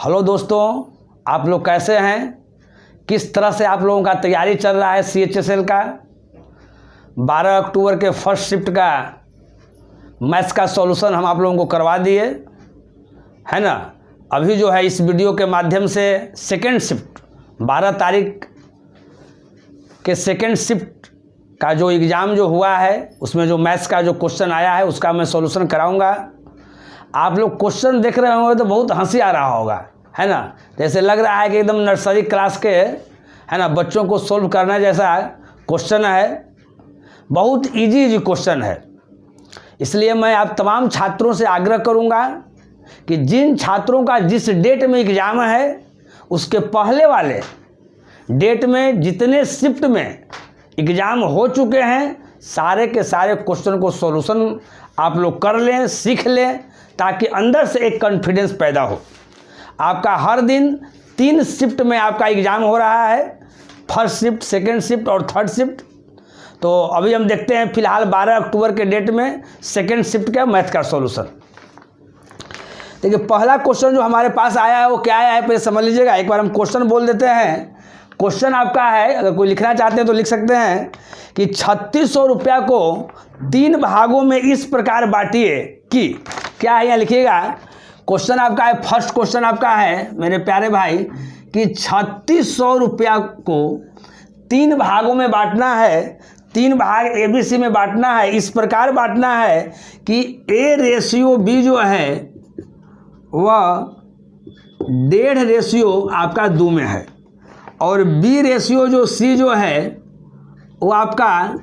Hello दोस्तों, आप लोग कैसे हैं? किस तरह से आप लोगों का तैयारी चल रहा है CHSL का? 12 अक्टूबर के फर्स्ट शिफ्ट का मैथ्स का सॉल्यूशन हम आप लोगों को करवा दिए, है ना। अभी जो है इस वीडियो के माध्यम से सेकेंड शिफ्ट 12 तारीख के सेकेंड शिफ्ट का जो एग्ज़ाम जो हुआ है उसमें जो मैथ्स का जो क्वेश्चन आया है उसका मैं सॉल्यूशन कराऊंगा। आप लोग क्वेश्चन देख रहे होंगे तो बहुत हंसी आ रहा होगा, है ना। जैसे लग रहा है कि एकदम नर्सरी क्लास के, है ना, बच्चों को सोल्व करना जैसा क्वेश्चन है। बहुत इजी क्वेश्चन है। इसलिए मैं आप तमाम छात्रों से आग्रह करूंगा कि जिन छात्रों का जिस डेट में एग्ज़ाम है उसके पहले वाले डेट में जितने शिफ्ट में एग्ज़ाम हो चुके हैं सारे के सारे क्वेश्चन को सॉल्यूशन आप लोग कर लें, सीख लें, ताकि अंदर से एक कॉन्फिडेंस पैदा हो। आपका हर दिन 3 शिफ्ट में आपका एग्ज़ाम हो रहा है, फर्स्ट शिफ्ट, सेकेंड शिफ्ट और थर्ड शिफ्ट। तो अभी हम देखते हैं फिलहाल 12 अक्टूबर के डेट में सेकेंड शिफ्ट का मैथ का सॉल्यूशन। देखिए पहला क्वेश्चन जो हमारे पास आया है वो क्या आया है पहले समझ लीजिएगा। एक बार हम क्वेश्चन बोल देते हैं। क्वेश्चन आपका है, अगर कोई लिखना चाहते हैं तो लिख सकते हैं कि 3600 रुपया को 3 भागों में इस प्रकार बांटिए कि, क्या है यहाँ लिखिएगा। क्वेश्चन आपका है, फर्स्ट क्वेश्चन आपका है मेरे प्यारे भाई कि 3600 रुपया को 3 भागों में बांटना है, 3 भाग ABC में बांटना है। इस प्रकार बांटना है कि A/B जो है वह 1.5 आपका 2 में है और B जो C जो है वो आपका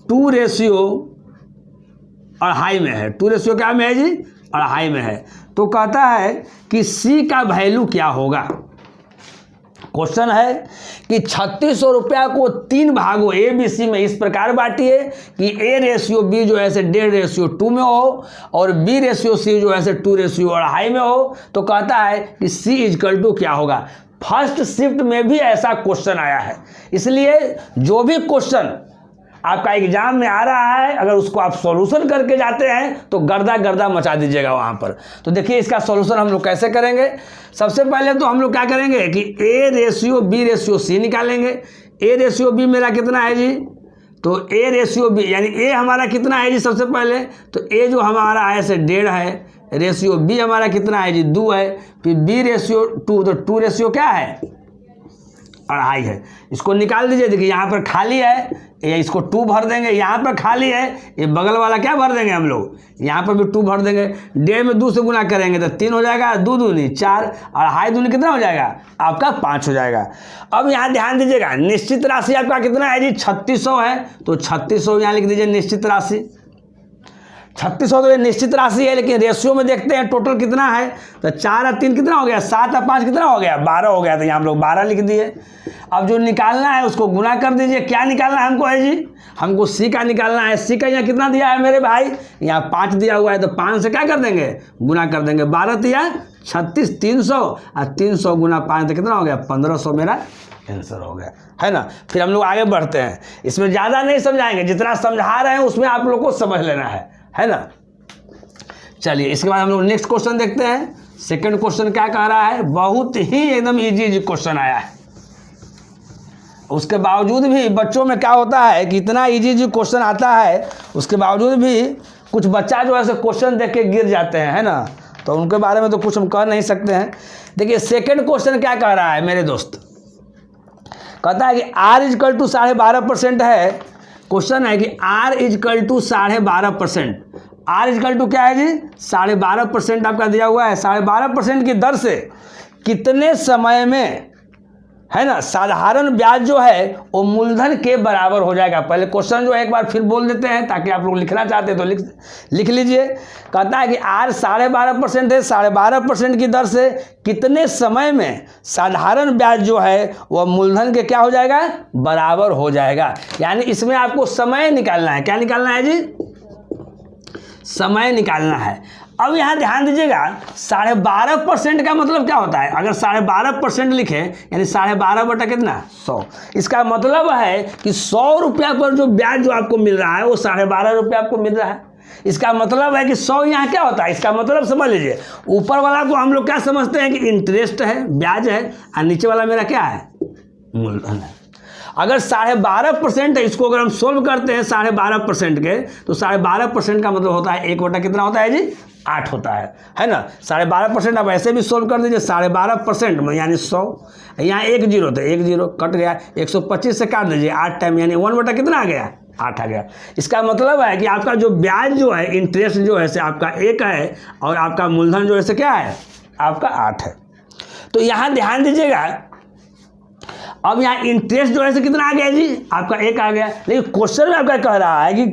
2 2.5 में है। 2 क्या में है जी? 2.5 में है। तो कहता है कि C का वैल्यू क्या होगा। क्वेश्चन है कि 3600 रुपया को 3 भागों ABC में इस प्रकार बांटिए कि A/B जो है से 1.5:2 में हो और B/C जो है से 2:2.5 में हो। तो कहता है कि C = क्या होगा। फर्स्ट शिफ्ट में भी ऐसा क्वेश्चन आया है। इसलिए जो भी क्वेश्चन आपका एग्जाम में आ रहा है अगर उसको आप सॉल्यूशन करके जाते हैं तो गर्दा मचा दीजिएगा वहाँ पर। तो देखिए इसका सॉल्यूशन हम लोग कैसे करेंगे। सबसे पहले तो हम लोग क्या करेंगे कि A/B/C निकालेंगे। A/B मेरा कितना है जी? तो A/B यानी A हमारा कितना है जी? सबसे पहले तो A जो हमारा है से 1.5 है, रेशियो B हमारा कितना है जी? 2 है। फिर B/2 तो 2 क्या है? 2.5 है। इसको निकाल दीजिए। देखिए यहाँ पर खाली है, ये इसको 2 भर देंगे। यहाँ पर खाली है, ये बगल वाला क्या भर देंगे हम लोग? यहाँ पर भी 2 भर देंगे। 1.5 में 2 से गुना करेंगे तो 3 हो जाएगा, 2 दूनी 4, 2.5 दूनी कितना हो जाएगा? आपका 5 हो जाएगा। अब यहाँ ध्यान दीजिएगा, निश्चित राशि आपका कितना है जी? 3600 है। तो 3600 यहाँ लिख दीजिए निश्चित राशि। 3600 तो ये निश्चित राशि है, लेकिन रेशियो में देखते हैं टोटल कितना है। तो 4 और 3 कितना हो गया? 7 और 5 कितना हो गया? 12 हो गया। तो यहाँ हम लोग 12 लिख दिए। अब जो निकालना है उसको गुना कर दीजिए। क्या निकालना है हमको है जी? हमको C का निकालना है। C का यहाँ कितना दिया है मेरे भाई? यहाँ 5 दिया हुआ है। तो 5 से क्या कर देंगे? गुना कर देंगे। 12 दिया 36, 300 और 300 गुना 5 तो कितना हो गया? 1500 मेरा आंसर हो गया, है ना। फिर हम लोग आगे बढ़ते हैं। इसमें ज़्यादा नहीं समझाएंगे, जितना समझा रहे हैं उसमें आप लोग को समझ लेना है ना। चलिए इसके बाद हम लोग नेक्स्ट क्वेश्चन देखते हैं। सेकंड क्वेश्चन क्या कह रहा है? बहुत ही एकदम इजी क्वेश्चन आया है। उसके बावजूद भी बच्चों में क्या होता है कि इतना इजी क्वेश्चन आता है उसके बावजूद भी कुछ बच्चा जो है से क्वेश्चन देख के गिर जाते हैं, है ना। तो उनके बारे में तो कुछ हम कह नहीं सकते हैं। देखिए सेकंड क्वेश्चन क्या कह रहा है मेरे दोस्त? कहता है कि R = 12.5% है। क्वेश्चन है कि R = 12.5%। R = क्या है जी? 12.5% आपका दिया हुआ है। 12.5% की दर से कितने समय में, है ना, साधारण ब्याज जो है वो मूलधन के बराबर हो जाएगा। पहले क्वेश्चन जो है एक बार फिर बोल देते हैं ताकि आप लोग लिखना चाहते हैं तो लिख लीजिए। कहता है कि R 12.5% है। 12.5% की दर से कितने समय में साधारण ब्याज जो है वह मूलधन के क्या हो जाएगा? बराबर हो जाएगा। यानी इसमें आपको समय निकालना है। क्या निकालना है जी? समय निकालना है। अब यहाँ ध्यान दीजिएगा, 12.5% का मतलब क्या होता है? अगर 12.5% लिखें यानी 12.5 बटा कितना? 100। इसका मतलब है कि 100 रुपया पर जो ब्याज जो आपको मिल रहा है वो 12.5 रुपया आपको मिल रहा है। इसका मतलब है कि 100 यहाँ क्या होता है, इसका मतलब समझ लीजिए, ऊपर वाला को हम लोग क्या समझते हैं कि इंटरेस्ट है, ब्याज है, और नीचे वाला मेरा क्या है, मूलधन है। अगर 12.5% है, इसको अगर हम सोल्व करते हैं 12.5% के, तो 12.5% का मतलब होता है 1 बटा कितना होता है जी, 8 होता है ना। 12.5% आप ऐसे भी सोल्व कर दीजिए, 12.5% में यानी 100, यहाँ 1 0 तो 1 0 कट गया, 125 से काट दीजिए, 8 टाइम यानी 1 बटा कितना आ गया, 8 आ गया। इसका मतलब है कि आपका जो ब्याज जो है, इंटरेस्ट जो है से आपका 1 है, और आपका मूलधन जो है से क्या है, आपका 8 है। तो यहाँ ध्यान दीजिएगा, अब यहाँ इंटरेस्ट जो है से कितना आ गया जी, आपका 1 आ गया। लेकिन क्वेश्चन में आपका कह रहा है कि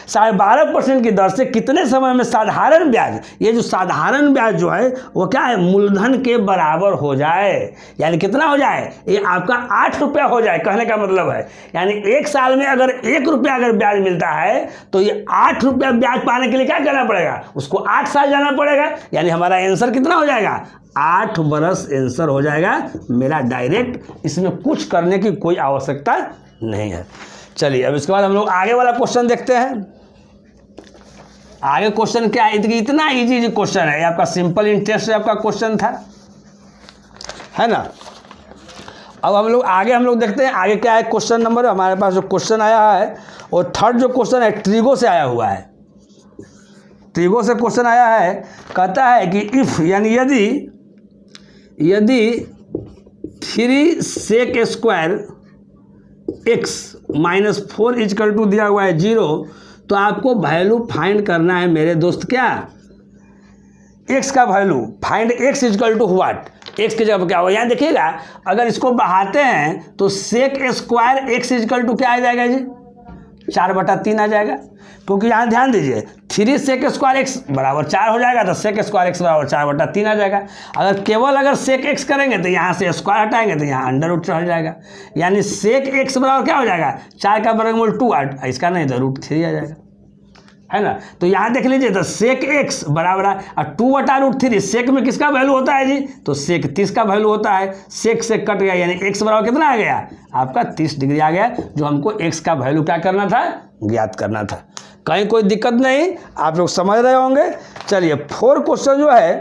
12.5% की दर से कितने समय में साधारण ब्याज, ये जो साधारण ब्याज जो है वो क्या है, मूलधन के बराबर हो जाए, यानी कितना हो जाए, ये आपका 8 रुपया हो जाए। कहने का मतलब है यानी 1 साल में अगर 1 रुपया अगर ब्याज मिलता है तो ये 8 रुपया ब्याज पाने के लिए क्या करना पड़ेगा, उसको 8 साल जाना पड़ेगा। यानी हमारा आंसर कितना हो जाएगा, 8 बरस आंसर हो जाएगा मेरा डायरेक्ट, इसमें कुछ करने की कोई आवश्यकता नहीं है। चलिए अब इसके बाद हम लोग आगे वाला क्वेश्चन देखते हैं। आगे क्वेश्चन क्या है, इतना इजी क्वेश्चन है, आपका सिंपल इंटरेस्ट आपका क्वेश्चन था, है ना। अब हम लोग आगे देखते हैं आगे क्या है। क्वेश्चन नंबर हमारे पास जो क्वेश्चन आया है, और थर्ड जो क्वेश्चन है ट्रिगो से आया हुआ है। ट्रिगो से क्वेश्चन आया है, कहता है कि इफ यानी यदि 3 sec square x minus 4 equal to दिया हुआ है 0, तो आपको वैल्यू फाइंड करना है मेरे दोस्त, क्या x का value, find x equal to what, x की जगह पर क्या होगा। यहाँ देखिएगा, अगर इसको बढ़ाते हैं तो sec square x equal to क्या आ जाएगा जी, 4/3 आ जाएगा। क्योंकि यहाँ ध्यान दीजिए, 3 sec स्क्वायर x बराबर 4 हो जाएगा, तो sec स्क्वायर x बराबर 4/3 आ जाएगा। अगर sec x करेंगे तो यहाँ से स्क्वायर हटाएंगे तो यहाँ अंडर रूट चढ़ जाएगा, यानी sec x बराबर क्या हो जाएगा, 4 का वर्गमूल 2, इसका नहीं तो √3 आ जाएगा, है ना। तो यहाँ देख लीजिए, तो sec x बराबर 2/√3, sec में किसका वैल्यू होता है जी, तो sec 30 का वैल्यू होता है, sec से कट गया, यानी x बराबर कितना आ गया, आपका 30 डिग्री आ गया, जो हमको x का वैल्यू क्या करना था, ज्ञात करना था। कहीं कोई दिक्कत नहीं, आप लोग समझ रहे होंगे। चलिए 4 क्वेश्चन जो है,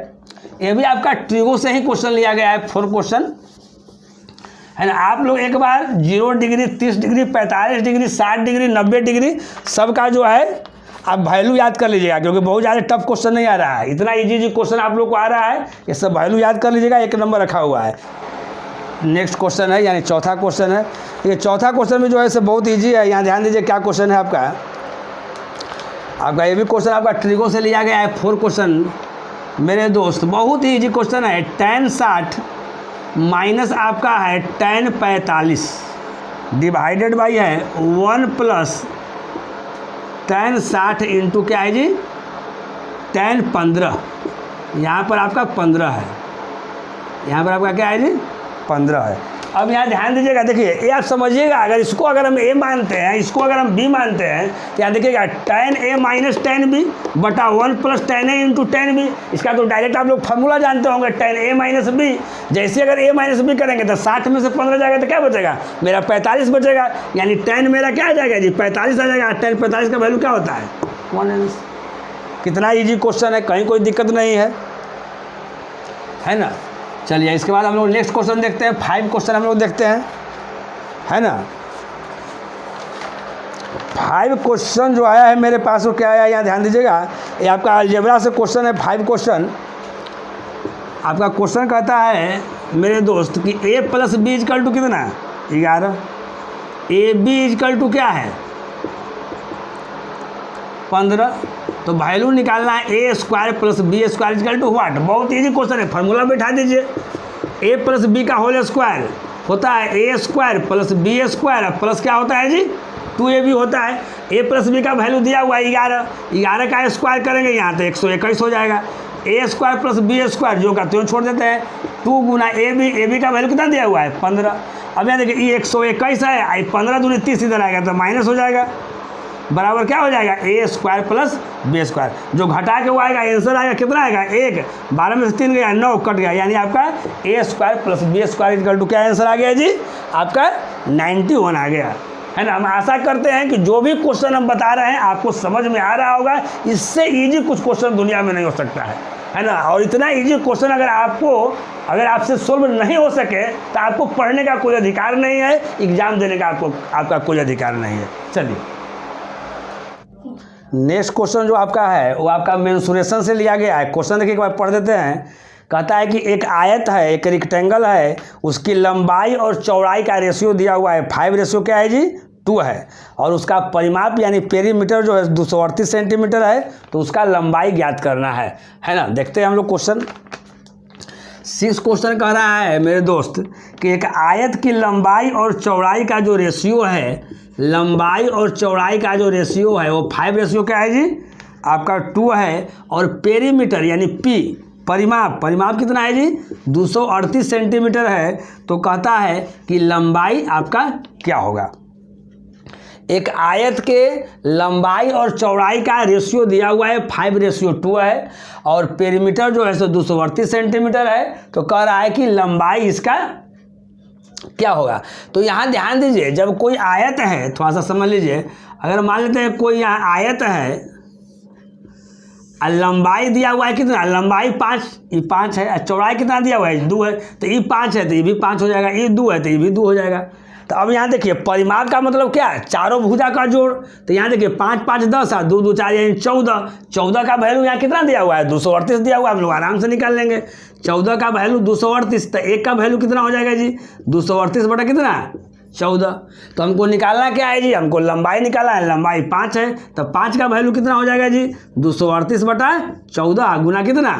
ये भी आपका ट्रिगो से ही क्वेश्चन लिया गया है, 4 क्वेश्चन, है ना। आप लोग एक बार 0 degree, 30 degree, 45 degree, 60 degree, 90 degree सबका जो है आप वैल्यू याद कर लीजिएगा, क्योंकि बहुत ज़्यादा टफ क्वेश्चन नहीं आ रहा है, इतना इजी क्वेश्चन आप लोग को आ रहा है, ये सब वैल्यू याद कर लीजिएगा, 1 नंबर रखा हुआ है। नेक्स्ट क्वेश्चन है, यानी चौथा क्वेश्चन है। ये चौथा क्वेश्चन भी जो है बहुत ईजी है। यहाँ ध्यान दीजिए क्या क्वेश्चन है आपका ये भी क्वेश्चन आपका ट्रिगो से लिया गया है, 4 क्वेश्चन मेरे दोस्त, बहुत ही ईजी क्वेश्चन है। tan 60 माइनस आपका है tan 45 डिवाइडेड बाई है 1 प्लस tan 60 इंटू क्या है जी, tan 15, यहाँ पर आपका 15 है, यहाँ पर आपका क्या है जी, 15 है। अब यहाँ ध्यान दीजिएगा, देखिए ये आप समझिएगा, अगर हम a मानते हैं, इसको अगर हम b मानते हैं, तो यहाँ देखिएगा tan a minus tan b बटा 1 plus tan a into tan b। इसका तो डायरेक्ट आप लोग फार्मूला जानते होंगे, tan a माइनस b। जैसे अगर a माइनस b करेंगे तो 60 में से 15 जाएगा तो क्या बचेगा, मेरा 45 बचेगा, यानी tan मेरा क्या आ जाएगा जी, 45 आ जाएगा। tan 45 का वैल्यू क्या होता है, 1 कितना ईजी क्वेश्चन है, कहीं कोई दिक्कत नहीं है ना। चलिए इसके बाद हम लोग नेक्स्ट क्वेश्चन देखते हैं, 5 क्वेश्चन हम लोग देखते हैं, है ना। 5 क्वेश्चन जो आया है मेरे पास, वो क्या आया है, यहाँ ध्यान दीजिएगा, ये आपका अलजेब्रा से क्वेश्चन है। 5 क्वेश्चन आपका क्वेश्चन कहता है मेरे दोस्त कि a plus B equal to कितना, 11, ए बी इक्वल टू क्या है, 15। तो वैल्यू निकालना है A square plus B square equal to what. बहुत इजी क्वेश्चन है, फार्मूला बैठा दीजिए। ए प्लस बी का होल स्क्वायर होता है A square plus B square, plus क्या होता है जी, 2ab होता है। ए प्लस बी का वैल्यू दिया हुआ है 11 का स्क्वायर करेंगे यहाँ तो 121 हो जाएगा। ए स्क्वायर प्लस बी स्क्वायर जो का त्यों छोड़ देते हैं, 2 गुना ए बी का वैल्यू कितना दिया हुआ है, 15। अब यहाँ देखिए ये 121 है, 15 दूनी 30 इधर आएगा तो माइनस हो जाएगा, बराबर क्या हो जाएगा, ए स्क्वायर प्लस बी स्क्वायर। जो घटा के वो आएगा, आंसर आएगा कितना आएगा, 1, 12 में से 3 गया 9 कट गया, यानी आपका A square plus B square equal to क्या आंसर आ गया जी, आपका 91 आ गया, है ना। हम आशा करते हैं कि जो भी क्वेश्चन हम बता रहे हैं आपको समझ में आ रहा होगा। इससे इजी कुछ क्वेश्चन दुनिया में नहीं हो सकता है ना। और इतना इजी क्वेश्चन अगर आपसे सोल्व नहीं हो सके तो आपको पढ़ने का कोई अधिकार नहीं है, एग्जाम देने का आपका कोई अधिकार नहीं है। चलिए नेक्स्ट क्वेश्चन जो आपका है वो आपका मेंसुरेशन से लिया गया है। क्वेश्चन देखिए एक बार पढ़ देते हैं। कहता है कि एक आयत है, एक रेक्टेंगल है, उसकी लंबाई और चौड़ाई का रेशियो दिया हुआ है 5 रेशियो क्या है जी 2 है, और उसका परिमाप यानी पेरीमीटर जो है 238 सेंटीमीटर है, तो उसका लंबाई ज्ञात करना है ना। देखते हैं हम लोग क्वेश्चन। 6 क्वेश्चन कह रहा है मेरे दोस्त कि एक आयत की लंबाई और चौड़ाई का जो रेशियो है, लंबाई और चौड़ाई का जो रेशियो है वो 5 रेशियो क्या है जी आपका 2 है, और पेरीमीटर यानी पी परिमाप कितना है जी 238 सेंटीमीटर है। तो कहता है कि लंबाई आपका क्या होगा। एक आयत के लंबाई और चौड़ाई का रेशियो दिया हुआ है 5 रेशियो 2 है, और पेरीमीटर जो है सो 238 सेंटीमीटर है। तो कह रहा है कि लंबाई इसका क्या होगा। तो यहाँ ध्यान दीजिए, जब कोई आयत है थोड़ा सा समझ लीजिए, अगर मान लेते हैं कोई यहाँ आयत है, लंबाई दिया हुआ है कितना, लंबाई 5, ये 5 है, चौड़ाई कितना दिया हुआ है 2 है, तो ये 5 है तो ये भी 5 हो जाएगा, ये 2 है तो ये भी 2 हो जाएगा। तो अब यहाँ देखिए परिमाप का मतलब क्या है, चारों भुजा का जोड़। तो यहाँ देखिए 5 5 10 और 2 2 4 यानी 14 का वैल्यू यहाँ कितना दिया हुआ है 238 दिया हुआ है, हम लोग आराम से निकाल लेंगे। 14 का वैल्यू 238, तो 1 का वैल्यू कितना हो जाएगा जी 238 बटा कितना 14। तो हमको निकालना क्या है जी, हमको लंबाई निकालना है, लंबाई 5 है, तो 5 का वैल्यू कितना हो जाएगा जी 238 बटा 14 गुना कितना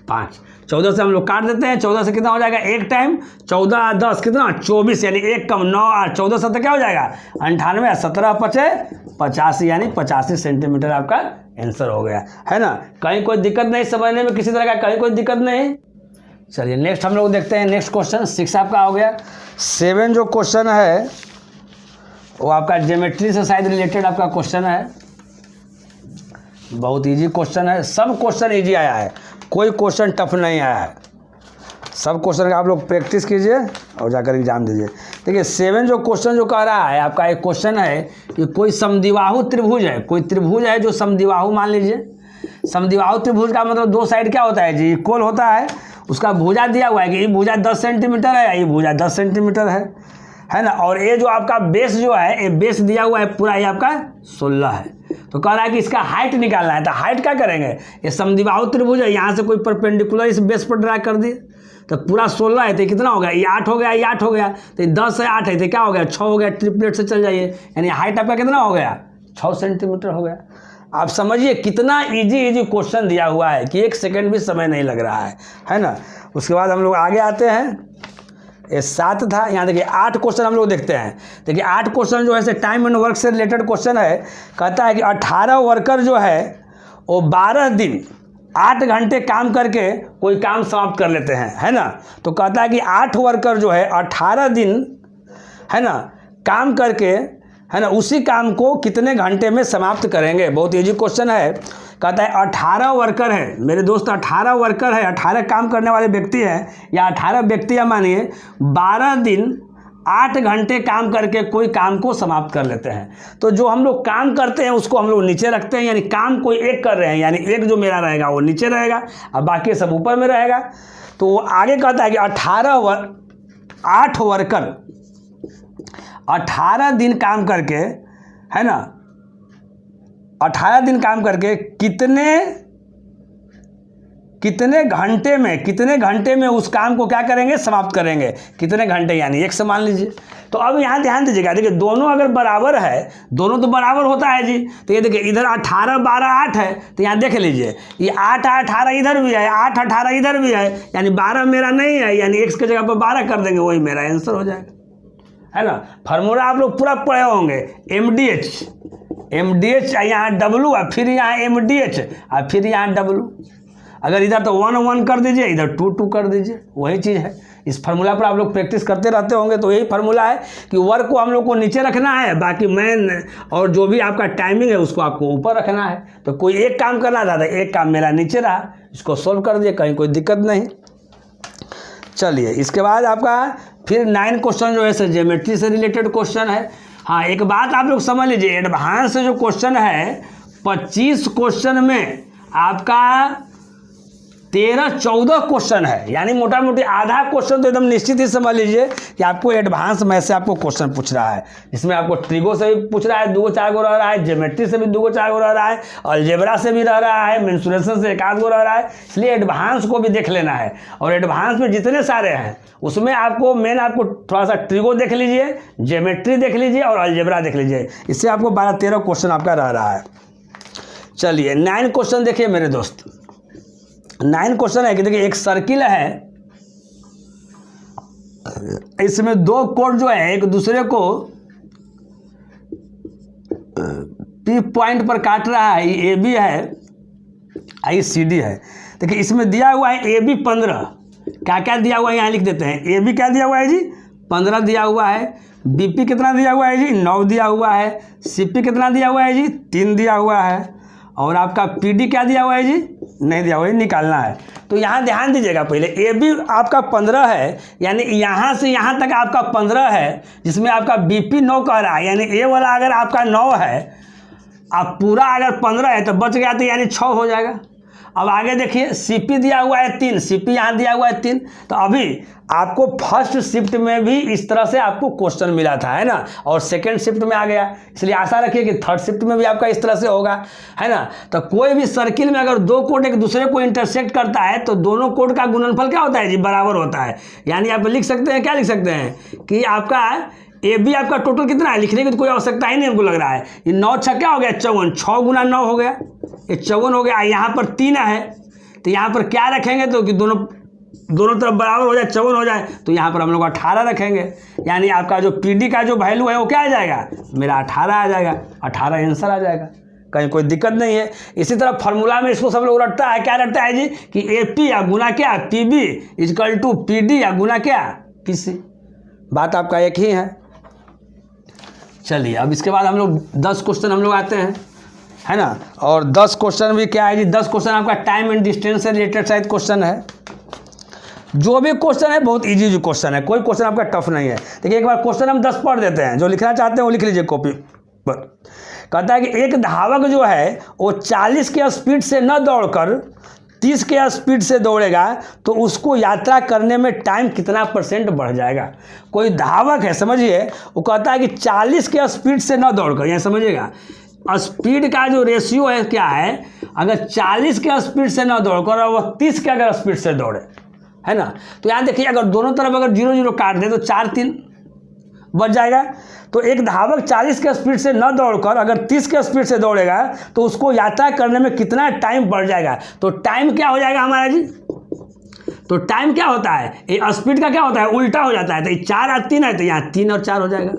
5। 14 से हम लोग काट देते हैं, 14 से कितना हो जाएगा 1 टाइम, 14 10 कितना 24 यानी 1 कम 9 और 14 7 क्या हो जाएगा 98, 17 5 85 यानी 85 सेंटीमीटर आपका आंसर हो गया है ना। कहीं कोई दिक्कत नहीं समझने में, किसी तरह का कहीं कोई दिक्कत नहीं। चलिए नेक्स्ट हम लोग देखते हैं। नेक्स्ट क्वेश्चन 6 आपका हो गया। 7 जो क्वेश्चन है वो आपका ज्योमेट्री से शायद रिलेटेड आपका क्वेश्चन है। बहुत इजी क्वेश्चन है, सब क्वेश्चन इजी आया है, कोई क्वेश्चन टफ नहीं आया है। सब क्वेश्चन का आप लोग प्रैक्टिस कीजिए और जाकर एग्जाम दीजिए। देखिए 7 जो क्वेश्चन जो कह रहा है आपका, एक क्वेश्चन है कि कोई समद्विबाहु त्रिभुज है, कोई त्रिभुज है जो समद्विबाहु मान लीजिए। समद्विबाहु त्रिभुज का मतलब 2 साइड क्या होता है जी इक्वल होता है। उसका भुजा दिया हुआ है कि ये भुजा 10 सेंटीमीटर है, ये भुजा 10 सेंटीमीटर है ना। और ये जो आपका बेस जो है, ये बेस दिया हुआ है पूरा, ये आपका 16 है। तो कह रहा है कि इसका हाइट निकालना है। तो हाइट क्या करेंगे, ये समद्विबाहु त्रिभुज है, यहाँ से कोई परपेंडिकुलर इस बेस पर ड्रा कर दिए, तो पूरा 16 है, तो कितना हो गया ये 8 हो गया, ये 8 हो गया, तो 10 है 8 है, तो क्या हो गया 6 हो गया। ट्रिपलेट से चल जाइए, यानी हाइट आपका कितना हो गया 6 सेंटीमीटर हो गया। आप समझिए कितना इजी क्वेश्चन दिया हुआ है कि 1 सेकंड भी समय नहीं लग रहा है ना। उसके बाद हम लोग आगे आते हैं। ये 7 था, यहाँ देखिए 8 क्वेश्चन हम लोग देखते हैं। देखिए 8 क्वेश्चन जो है टाइम एंड वर्क से रिलेटेड क्वेश्चन है। कहता है कि 18 वर्कर जो है वो 12 दिन 8 घंटे काम करके कोई काम समाप्त कर लेते हैं, है ना। तो कहता है कि 8 वर्कर जो है 18 दिन है ना काम करके, है ना, उसी काम को कितने घंटे में समाप्त करेंगे। बहुत इजी क्वेश्चन है। कहता है 18 वर्कर है मेरे दोस्त, 18 वर्कर है, 18 काम करने वाले व्यक्ति हैं, या 18 व्यक्तियाँ मानिए 12 दिन 8 घंटे काम करके कोई काम को समाप्त कर लेते हैं। तो जो हम लोग काम करते हैं उसको हम लोग नीचे रखते हैं, यानी काम कोई एक कर रहे हैं, यानी एक जो मेरा रहेगा वो नीचे रहेगा और बाकी सब ऊपर में रहेगा। तो वो आगे कहता है कि 8 वर्कर 18 दिन काम करके, है ना, 18 दिन काम करके कितने घंटे में उस काम को क्या करेंगे समाप्त करेंगे। कितने घंटे यानी 1 से मान लीजिए। तो अब यहाँ ध्यान दीजिएगा, देखिए दोनों अगर बराबर है, दोनों तो बराबर होता है जी। तो ये देखिए इधर 18 12 8 है, तो यहाँ देख लीजिए ये 8 18 इधर भी है, 8 18 इधर भी है, यानी 12 मेरा नहीं है, यानी x के जगह पर 12 कर देंगे, वही मेरा आंसर हो जाएगा, है ना। फार्मूला आप लोग पूरा पढ़े होंगे, MDH यहाँ W और फिर यहाँ MDH और फिर यहाँ W। अगर इधर तो 1 1 कर दीजिए, इधर 2 2 कर दीजिए, वही चीज़ है। इस फार्मूला पर आप लोग प्रैक्टिस करते रहते होंगे। तो यही फार्मूला है कि वर्क को हम लोग को नीचे रखना है, बाकी मैन और जो भी आपका टाइमिंग है उसको आपको ऊपर रखना है। तो कोई एक काम करना था, एक काम मेरा नीचे रहा, इसको सोल्व कर दिए, कहीं कोई दिक्कत नहीं। चलिए इसके बाद आपका फिर 9 क्वेश्चन जो है ज्योमेट्री से रिलेटेड क्वेश्चन है। हाँ, एक बात आप लोग समझ लीजिए, एडवांस जो क्वेश्चन है 25 क्वेश्चन में आपका 13-14 क्वेश्चन है, यानी मोटा मोटी आधा क्वेश्चन तो एकदम निश्चित ही समझ लीजिए कि आपको एडवांस में से आपको क्वेश्चन पूछ रहा है, जिसमें आपको ट्रिगो से भी पूछ रहा है, 2-4 गो रह रहा है, ज्योमेट्री से भी 2-4 गो रह रहा है, अलजेब्रा से भी रह रहा है, मेंसुरेशन से 1-8 गो रह रहा है। इसलिए एडवांस को भी देख लेना है, और एडवांस में जितने सारे हैं उसमें आपको मेन आपको थोड़ा सा ट्रिगो देख लीजिए, ज्योमेट्री देख लीजिए और अलजेब्रा देख लीजिए। इससे आपको 12-13 क्वेश्चन आपका रह रहा है। चलिए 9 क्वेश्चन देखिए मेरे दोस्त। 9 क्वेश्चन है कि देखिए एक सर्किल है, इसमें 2 कोड जो है एक दूसरे को P पॉइंट पर काट रहा है, ये AB है, ये CD है। देखिए इसमें दिया हुआ है AB 15, क्या क्या दिया हुआ है यहाँ लिख देते हैं। AB क्या दिया हुआ है जी, 15 दिया हुआ है। BP कितना दिया हुआ है जी, 9 दिया हुआ है। CP कितना दिया हुआ है जी, 3 दिया हुआ है। और आपका PD क्या दिया हुआ है जी, नहीं दिया हुआ है, निकालना है। तो यहाँ ध्यान दीजिएगा, पहले AB आपका 15 है, यानी यहाँ से यहाँ तक आपका 15 है, जिसमें आपका BP 9 कह रहा है, यानी A वाला अगर आपका 9 है, आप पूरा अगर 15 है तो बच गया, तो यानी 6 हो जाएगा। अब आगे देखिए CP दिया हुआ है 3, CP यहाँ दिया हुआ है 3। तो अभी आपको फर्स्ट शिफ्ट में भी इस तरह से आपको क्वेश्चन मिला था, है ना, और सेकंड शिफ्ट में आ गया, इसलिए आशा रखिए कि थर्ड शिफ्ट में भी आपका इस तरह से होगा, है ना। तो कोई भी सर्किल में अगर 2 कोड एक दूसरे को इंटरसेक्ट करता है तो दोनों कोड का गुणनफल क्या होता है जी, बराबर होता है। यानी आप लिख सकते हैं, क्या लिख सकते हैं कि आपका AB आपका टोटल कितना है, लिखने की तो कोई आवश्यकता ही नहीं हमको लग रहा है। ये 9 6 क्या हो गया, 54, 6 गुना 9 हो गया, ये 54 हो गया। यहाँ पर 3 है, तो यहाँ पर क्या रखेंगे तो कि दोनों तरफ बराबर हो जाए, 54 हो जाए, तो यहाँ पर हम लोग 18 रखेंगे। यानी आपका जो PD का जो वैल्यू है वो क्या आ जाएगा, मेरा 18 आ जाएगा, 18 आंसर आ जाएगा, कहीं कोई दिक्कत नहीं है। इसी तरह फार्मूला में इसको सब लोग रटता है, क्या रटता है जी कि AP या गुना क्या PB इक्वल टू PD या गुना क्या PC। बात आपका एक ही है। चलिए अब इसके बाद हम लोग 10 क्वेश्चन हम लोग आते हैं, है ना। और 10 क्वेश्चन भी क्या है जी, 10 क्वेश्चन आपका टाइम एंड डिस्टेंस से रिलेटेड शायद क्वेश्चन है। जो भी क्वेश्चन है बहुत इजी जो क्वेश्चन है, कोई क्वेश्चन आपका टफ नहीं है। देखिए एक बार क्वेश्चन हम 10 पढ़ देते हैं, जो लिखना चाहते हैं वो लिख लीजिए कॉपी पर। कहता है कि एक धावक जो है वो 40 के स्पीड से न दौड़कर 30 के स्पीड से दौड़ेगा तो उसको यात्रा करने में टाइम कितना % बढ़ जाएगा। कोई धावक है, समझिए, वो कहता है कि 40 के स्पीड से न दौड़कर, यहाँ समझिएगा स्पीड का जो रेशियो है क्या है, अगर 40 के स्पीड से न दौड़कर और वह 30 के अगर स्पीड से दौड़े, है ना। तो यहाँ देखिए अगर दोनों तरफ अगर 0-0 काट दे तो 4-3 बच जाएगा। तो एक धावक 40 के स्पीड से न दौड़कर अगर 30 के स्पीड से दौड़ेगा तो उसको यात्रा करने में कितना टाइम बढ़ जाएगा। तो टाइम क्या हो जाएगा हमारा जी, तो टाइम क्या होता है, ये स्पीड का क्या होता है, उल्टा हो जाता है। तो 4 और 3 है, तो यहाँ 3 और 4 हो जाएगा।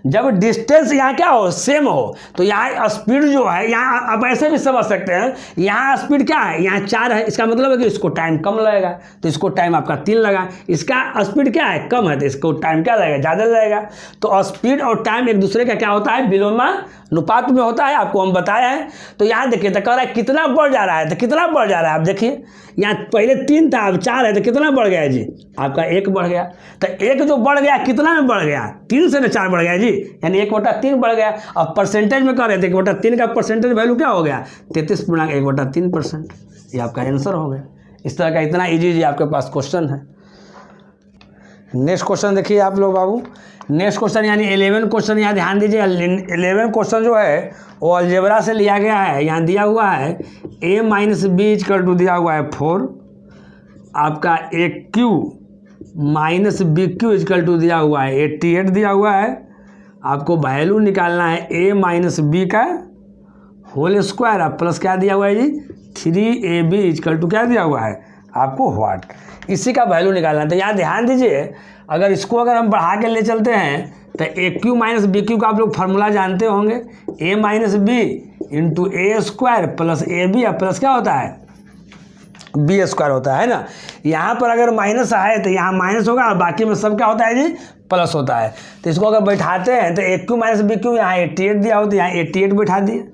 जब डिस्टेंस यहाँ क्या हो, सेम हो, तो यहाँ स्पीड जो है, यहाँ आप ऐसे भी समझ सकते हैं, यहाँ स्पीड क्या है, यहाँ 4 है, इसका मतलब है कि इसको टाइम कम लगेगा, तो इसको टाइम आपका 3 लगा। इसका स्पीड क्या है, कम है, तो इसको टाइम क्या लगेगा, ज़्यादा लगेगा। तो स्पीड और टाइम एक दूसरे का क्या होता है, विलोमानुपात में होता है, आपको हम बताया है। तो यहाँ देखिए तो कह रहा है कितना बढ़ जा रहा है, तो कितना बढ़ जा रहा है, आप देखिए यहाँ पहले 3 था, अब 4 है, तो कितना बढ़ गया जी, आपका 1 बढ़ गया। तो 1 जो बढ़ गया कितना में बढ़ गया, 3 से 4 बढ़ गया जी, यानी 1/3 बढ़ गया। अब परसेंटेज में कह रहे थे 1/3 का परसेंटेज वैल्यू क्या हो गया, 33.1/3%। ये आपका आंसर हो गया। इस तरह का इतना इजी जी आपके पास क्वेश्चन है। नेक्स्ट क्वेश्चन देखिए आप लोग बाबू, नेक्स्ट क्वेश्चन यानी 11 क्वेश्चन, यहाँ ध्यान दीजिए। 11 क्वेश्चन जो है वो अलजेब्रा से लिया गया है। यहाँ दिया हुआ है a - b = दिया हुआ है 4, आपका AQ - BQ = दिया हुआ है 88 दिया हुआ है। आपको वैल्यू निकालना है a - b का होल स्क्वायर, अब प्लस क्या दिया हुआ है जी 3ab = क्या दिया हुआ है आपको व्हाट, इसी का वैल्यू निकालना है। तो यहाँ ध्यान दीजिए, अगर इसको अगर हम बढ़ा के ले चलते हैं तो AQ - BQ का आप लोग फार्मूला जानते होंगे, a - b × a² plus ab, plus क्या होता है b² होता है ना। यहाँ पर अगर माइनस है तो यहाँ माइनस होगा, और बाकी में सब क्या होता है जी प्लस होता है। तो इसको अगर बैठाते हैं तो AQ - BQ यहाँ 88 दिया हो, तो यहाँ 88 बैठा दिए।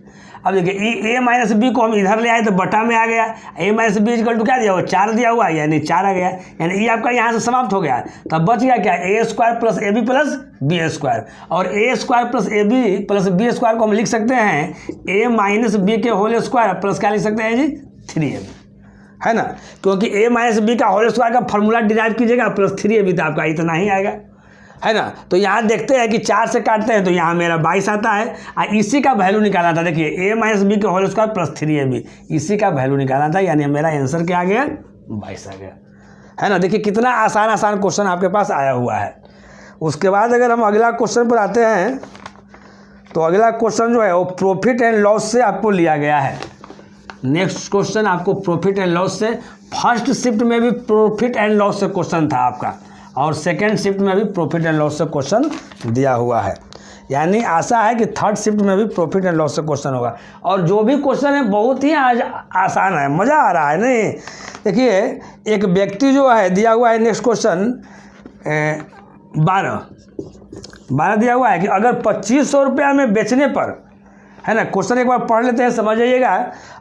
अब देखिए ए माइनस बी को हम इधर ले आए तो बटा में आ गया, ए माइनस बी इक्वल टू क्या दिया हुआ 4 दिया हुआ, यानी 4 आ गया, यानी ये आपका यहाँ से समाप्त हो गया। तब बच गया क्या A square plus A B plus B square, और A square plus A B plus B square को हम लिख सकते हैं ए माइनस बी के होल स्क्वायर प्लस क्या लिख सकते हैं जी 3ab, है ना, क्योंकि ए माइनस बी का होल स्क्वायर का फॉर्मूला डिराइव कीजिएगा प्लस 3ab तो आपका इतना ही आएगा, है ना। तो यहाँ देखते हैं कि 4 से काटते हैं तो यहाँ मेरा 22 आता है, और इसी का वैल्यू निकालना था। देखिए ए माइनस बी के होल स्क्वायर प्लस 3ab, इसी का वैल्यू निकालना था, यानी मेरा आंसर क्या आ गया 22 आ गया, है ना। देखिए कितना आसान आसान क्वेश्चन आपके पास आया हुआ है। उसके बाद अगर हम अगला क्वेश्चन पर आते हैं तो अगला क्वेश्चन जो है वो प्रॉफिट एंड लॉस से आपको लिया गया है। नेक्स्ट क्वेश्चन आपको प्रॉफिट एंड लॉस से, फर्स्ट शिफ्ट में भी प्रॉफिट एंड लॉस से क्वेश्चन था आपका, और सेकेंड शिफ्ट में भी प्रॉफिट एंड लॉस से क्वेश्चन दिया हुआ है, यानी आशा है कि थर्ड शिफ्ट में भी प्रॉफिट एंड लॉस से क्वेश्चन होगा। और जो भी क्वेश्चन है बहुत ही आज आसान है, मज़ा आ रहा है नहीं। देखिए एक व्यक्ति जो है दिया हुआ है, नेक्स्ट क्वेश्चन 12 दिया हुआ है कि अगर 2500 रुपया में बेचने पर, है ना, क्वेश्चन एक बार पढ़ लेते हैं समझ जाइएगा।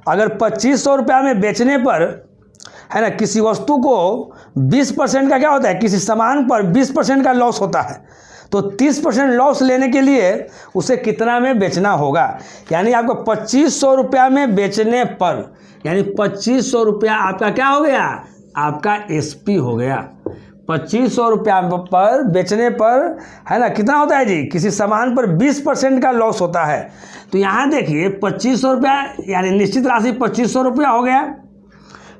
अगर 2500 रुपया में बेचने पर, है ना, किसी वस्तु को 20% का क्या होता है, किसी सामान पर 20% का लॉस होता है, तो 30% लॉस लेने के लिए उसे कितना में बेचना होगा। यानी आपको 2500 रुपया में बेचने पर, यानी 2500 रुपया आपका क्या हो गया, आपका एसपी हो गया। 2500 रुपया पर बेचने पर, है ना, कितना होता है जी, किसी सामान पर 20% का लॉस होता है। तो यहाँ देखिए 2500 रुपया, यानी निश्चित राशि 2500 रुपया हो गया,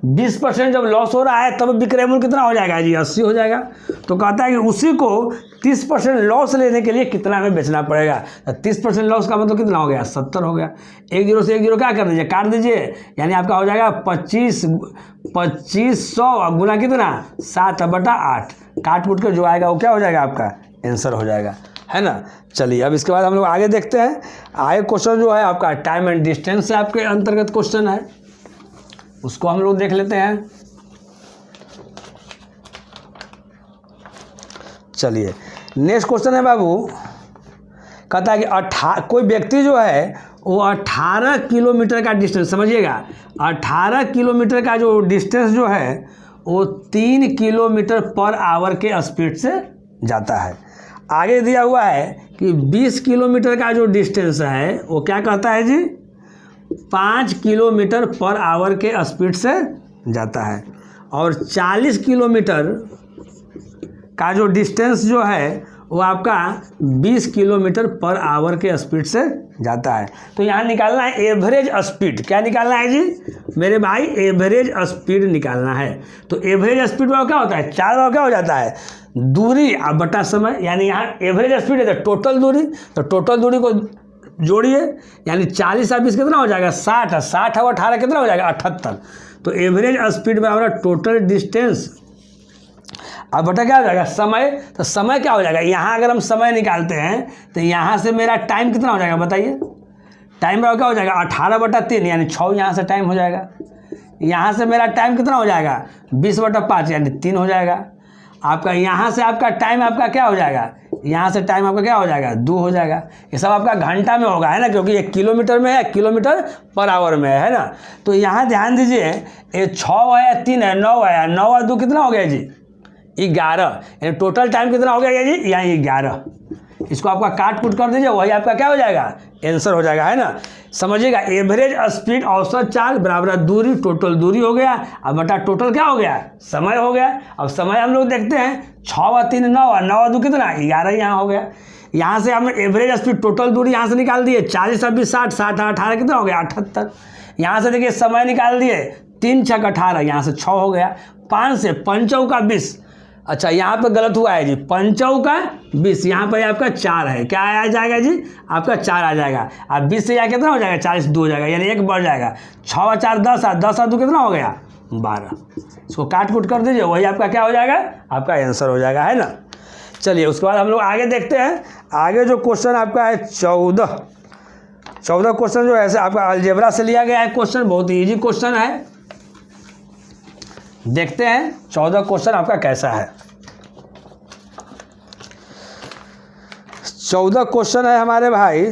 20% जब लॉस हो रहा है तब विक्रय मूल्य कितना हो जाएगा जी 80 हो जाएगा। तो कहता है कि उसी को 30% लॉस लेने के लिए कितना में बेचना पड़ेगा। तो 30% लॉस का मतलब कितना हो गया 70 हो गया। 1 0 से 1 0 क्या कर दीजिए, काट दीजिए, यानी आपका हो जाएगा 2500 गुना कितना 7/8, काट कूट कर जो आएगा वो क्या हो जाएगा, आपका आंसर हो जाएगा, है ना। चलिए अब इसके बाद हम लोग आगे देखते हैं। आगे क्वेश्चन जो है आपका टाइम एंड डिस्टेंस से आपके अंतर्गत क्वेश्चन है, उसको हम लोग देख लेते हैं। चलिए नेक्स्ट क्वेश्चन है बाबू, कहता है कि कोई व्यक्ति जो है वो 18 किलोमीटर का डिस्टेंस, समझिएगा 18 किलोमीटर का जो डिस्टेंस जो है वो 3 किलोमीटर पर आवर के स्पीड से जाता है। आगे दिया हुआ है कि 20 किलोमीटर का जो डिस्टेंस है वो क्या कहता है जी 5 किलोमीटर पर आवर के स्पीड से जाता है, और 40 किलोमीटर का जो डिस्टेंस जो है वो आपका 20 किलोमीटर पर आवर के स्पीड से जाता है। तो यहाँ निकालना है एवरेज स्पीड। क्या निकालना है जी मेरे भाई, एवरेज स्पीड निकालना है। तो एवरेज स्पीड में क्या होता है, 4 बार क्या हो जाता है दूरी अब बटा समय, यानी यहाँ एवरेज स्पीड है तो टोटल दूरी, तो टोटल दूरी को जोड़िए, यानी 40 और 20 कितना हो जाएगा 60, 60 और 18 कितना हो जाएगा 78। तो एवरेज स्पीड में हमारा टोटल डिस्टेंस अब बटा क्या हो जाएगा समय। तो समय क्या हो जाएगा, यहाँ अगर हम समय निकालते हैं तो यहाँ से मेरा टाइम कितना हो जाएगा बताइए, टाइम क्या हो जाएगा 18/3, यानी 6 यहाँ से टाइम हो जाएगा। यहाँ से मेरा टाइम कितना हो जाएगा 20/5, यानी 3 हो जाएगा। आपका यहाँ से आपका टाइम आपका क्या हो जाएगा, यहाँ से टाइम आपका क्या हो जाएगा 2 हो जाएगा। ये सब आपका घंटा में होगा, है ना, क्योंकि ये किलोमीटर में है, किलोमीटर पर आवर में है ना। तो यहाँ ध्यान दीजिए ये 6 है या 3 है 9 है, 9 और 2 कितना हो गया जी 11, यानी टोटल टाइम कितना हो गया जी यहाँ 11। इसको आपका काट कूट कर दीजिए, वही आपका क्या हो जाएगा आंसर हो जाएगा, है ना। समझिएगा एवरेज स्पीड औसत चाल बराबर दूरी, टोटल दूरी हो गया, अब बटा टोटल क्या हो गया समय हो गया। अब समय हम लोग देखते हैं 6 और 3 9 और 9 और 2 कितना 11 यहाँ हो गया। यहाँ से हमने एवरेज स्पीड टोटल दूरी यहाँ से निकाल दिए, 40 और 20 60, 60 और 18 कितना हो गया 78। यहाँ से देखिए समय निकाल दिए, 3 6 18, यहाँ से 6 हो गया, 5 से 5 चौका 20। अच्छा यहाँ पे गलत हुआ है जी, 5 चौका 20, यहाँ पर आपका 4 है, क्या आ जाएगा जी आपका 4 आ जाएगा। अब 20 से यहाँ कितना हो जाएगा 40 2 हो जाएगा, यानी 1 बढ़ जाएगा। 6 और 4 10 और 10 और 2 कितना हो गया 12। इसको काट कूट कर दीजिए, वही आपका क्या हो जाएगा आपका आंसर हो जाएगा, है ना। चलिए उसके बाद हम लोग आगे देखते हैं। आगे जो क्वेश्चन आपका है 14 क्वेश्चन जो है आपका अलजेब्रा से लिया गया है क्वेश्चन, बहुत ही ईजी क्वेश्चन है। देखते हैं 14 क्वेश्चन आपका कैसा है। 14 क्वेश्चन है हमारे भाई,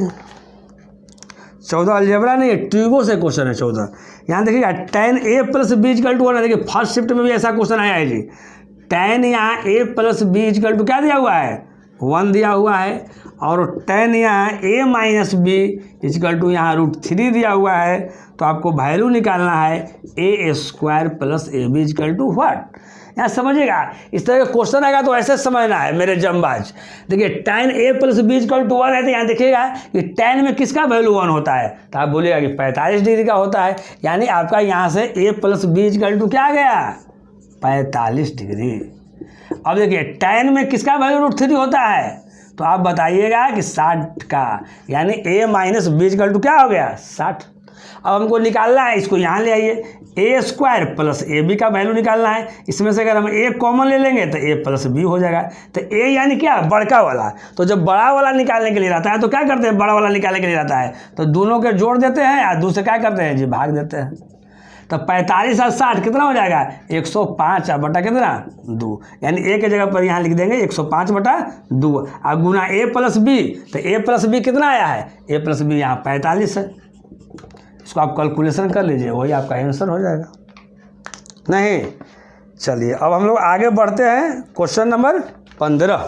14 अलजेब्रा नहीं है, ट्यूबो से क्वेश्चन है 14। यहाँ देखिएगा tan a plus B equal to 1 है। देखिए फर्स्ट शिफ्ट में भी ऐसा क्वेश्चन आया है जी। tan यहाँ a plus B equal to क्या दिया हुआ है, 1 दिया हुआ है, और tan यहाँ a minus B equal to यहाँ √3 दिया हुआ है। तो आपको वैल्यू निकालना है a square plus A B equal to what. यहाँ समझिएगा, इस तरह का क्वेश्चन आएगा तो ऐसे समझना है मेरे जमबाज। देखिए tan a plus B equal to 1 है, तो यहाँ देखिएगा कि tan में किसका वैल्यू 1 होता है, तो आप बोलिएगा कि 45 डिग्री का होता है। यानी आपका यहाँ से a plus B equal to क्या आ गया, 45 डिग्री। अब देखिए tan में किसका वैल्यू √3 होता है, तो आप बताइएगा कि 60 का, यानी a minus B equal to क्या हो गया, 60। अब हमको निकालना है, इसको यहाँ ले आइए, ए स्क्वायर प्लस ए बी का वैल्यू निकालना है। इसमें से अगर हम ए कॉमन ले लेंगे तो ए प्लस बी हो जाएगा। तो ए यानी क्या, बड़का वाला। तो जब बड़ा वाला निकालने के लिए रहता है तो क्या करते हैं, बड़ा वाला निकालने के लिए रहता है तो दोनों के जोड़ देते हैं या दूसरे क्या करते हैं जी, भाग देते हैं। तो 45 और 60 कितना हो जाएगा, 105 बटा कितना, 2। यानी ए की जगह पर यहाँ लिख देंगे 105 बटा 2। अब गुना ए प्लस बी, तो ए प्लस बी कितना आया है, ए प्लस बी यहाँ 45 है। इसको आप कैलकुलेशन कर लीजिए, वही आपका आंसर हो जाएगा। नहीं, चलिए अब हम लोग आगे बढ़ते हैं। Question number 15।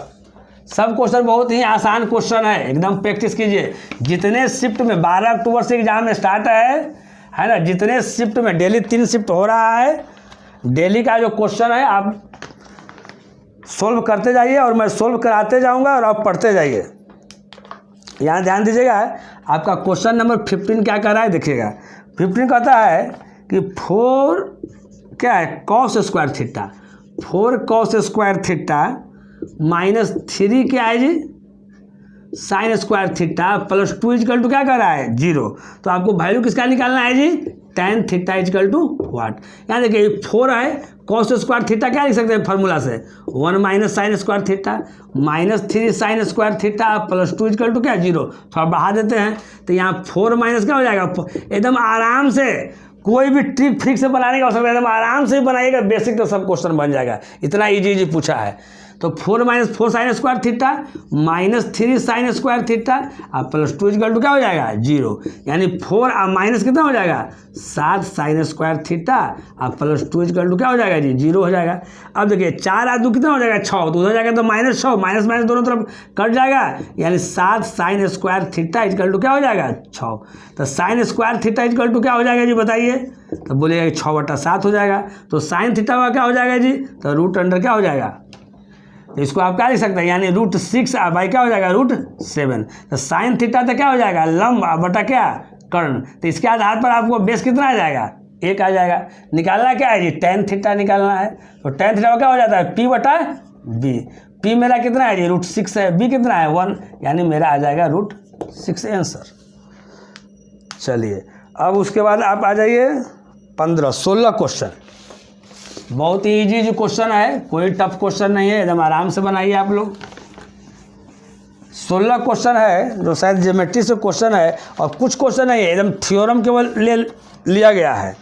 सब क्वेश्चन बहुत ही आसान क्वेश्चन है, एकदम प्रैक्टिस कीजिए। जितने शिफ्ट में 12 अक्टूबर से एग्जाम स्टार्ट है ना, जितने शिफ्ट में डेली 3 शिफ्ट हो रहा है, डेली का जो क्वेश्चन है आप सोल्व करते जाइए और मैं सोल्व कराते जाऊंगा और आप पढ़ते जाइए। यहाँ ध्यान दीजिएगा, आपका क्वेश्चन नंबर 15 क्या कर रहा है, देखिएगा 15 कहता है कि 4 क्या है, cos square theta, 4 cos square theta minus 3 क्या है जी, sine square theta plus 2 equal to क्या कर रहा है, 0। तो आपको वैल्यू किसका निकालना है जी, tan theta equal to what. यहाँ देखिए 4 है, कॉस स्क्वायर थीटा क्या लिख सकते हैं फार्मूला से, 1 minus sine square theta minus 3 sine square theta plus 2 equal to क्या, 0। थोड़ा बढ़ा देते हैं तो यहाँ 4 माइनस क्या हो जाएगा, एकदम आराम से, कोई भी ट्रिक फिक्स से बनाने का आवश्यकता है, एकदम आराम से बनाइएगा, बेसिक तो सब क्वेश्चन बन जाएगा। इतना इजी पूछा है। तो 4 minus 4 sign square theta minus 3 sine square theta और प्लस 2 इक्वल टू क्या हो जाएगा, 0। यानी 4 और माइनस कितना हो जाएगा, 7 साइन स्क्वायर थीटा और प्लस 2 इक्वल टू क्या हो जाएगा जी, 0 हो जाएगा। अब देखिए 4 और 2 कितना हो जाएगा, 6, तो उधर जाएगा तो -6, माइनस माइनस दोनों तरफ कट जाएगा, यानी 7 sine square theta equal to क्या हो जाएगा, 6। तो sine square theta equal to क्या हो जाएगा जी, बताइए। तो बोलिएगा 6/7 हो जाएगा। तो साइन थीटा का क्या हो जाएगा जी, तो रूट अंडर क्या हो जाएगा, इसको आप क्या लिख सकते हैं, यानी √6 बाई क्या हो जाएगा, √7। तो साइन थीटा तो क्या हो जाएगा, लंब बटा क्या, कर्ण। तो इसके आधार पर आपको बेस कितना आ जाएगा, 1 आ जाएगा। निकालना क्या है जी, tan थीटा निकालना है। तो tan थीटा क्या हो जाता है, p/b। p मेरा कितना है जी, √6 है, b कितना है 1, यानी मेरा आ जाएगा √6 आंसर। चलिए अब उसके बाद आप आ जाइए 16 क्वेश्चन। बहुत ही इजी जो क्वेश्चन है, कोई टफ क्वेश्चन नहीं है, एकदम आराम से बनाइए आप लोग। 16 क्वेश्चन है जो शायद ज्योमेट्री से क्वेश्चन है, और कुछ क्वेश्चन नहीं है, एकदम थ्योरम केवल लिया गया है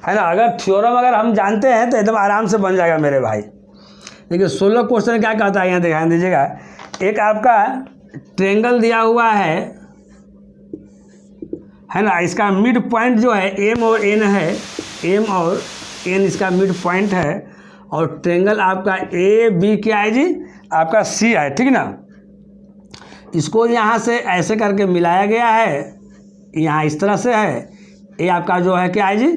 ना। अगर थ्योरम अगर हम जानते हैं तो एकदम आराम से बन जाएगा मेरे भाई। देखिए 16 क्वेश्चन क्या कहता है, यहाँ ध्यान दीजिएगा। एक आपका ट्रेंगल दिया हुआ है ना, इसका मिड पॉइंट जो है m और n है, m और n इसका मिड पॉइंट है, और ट्रेंगल आपका ए बी क्या है जी, आपका सी है, ठीक ना। इसको यहाँ से ऐसे करके मिलाया गया है, यहाँ इस तरह से है। ये आपका जो है क्या है जी,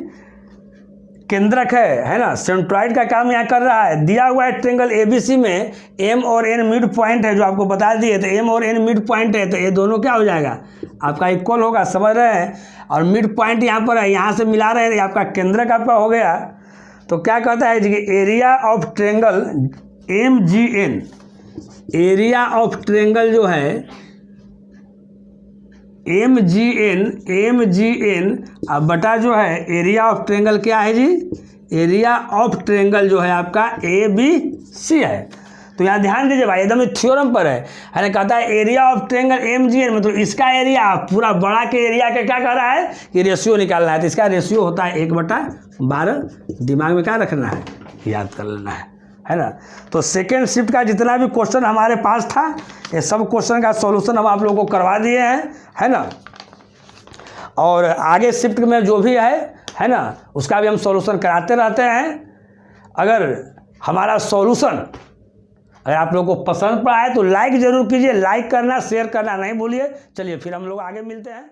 केंद्रक है ना, सेंट्रॉइड का काम यहाँ कर रहा है। दिया हुआ है ट्रेंगल ABC में m और n मिड पॉइंट है, जो आपको बता दिए। तो m और n मिड पॉइंट है, तो ये दोनों क्या हो जाएगा, आपका इक्वल होगा, समझ रहे हैं। और मिड पॉइंट यहाँ पर है, यहाँ से मिला रहे हैं, आपका केंद्रक आपका हो गया। तो क्या कहता है जी, area of triangle MGN, area of triangle जो है MGN अब बटा जो है एरिया ऑफ ट्रेंगल क्या है जी, एरिया ऑफ ट्रेंगल जो है आपका ABC है। तो यहाँ ध्यान दीजिए भाई, एकदम थ्योरम पर है ना। कहता है एरिया ऑफ ट्रेंगल MGN, मतलब इसका एरिया पूरा बड़ा के एरिया का क्या कर रहा है कि रेशियो निकालना है। तो इसका रेशियो होता है 1/12। दिमाग में क्या रखना है, याद कर लेना है ना। तो सेकेंड शिफ्ट का जितना भी क्वेश्चन हमारे पास था, ये सब क्वेश्चन का सॉल्यूशन हम आप लोगों को करवा दिए हैं, है ना। और आगे शिफ्ट में जो भी है ना, उसका भी हम सॉल्यूशन कराते रहते हैं। अगर हमारा सॉल्यूशन अगर आप लोगों को पसंद पड़ा है तो लाइक ज़रूर कीजिए, लाइक करना शेयर करना नहीं भूलिए। चलिए फिर हम लोग आगे मिलते हैं।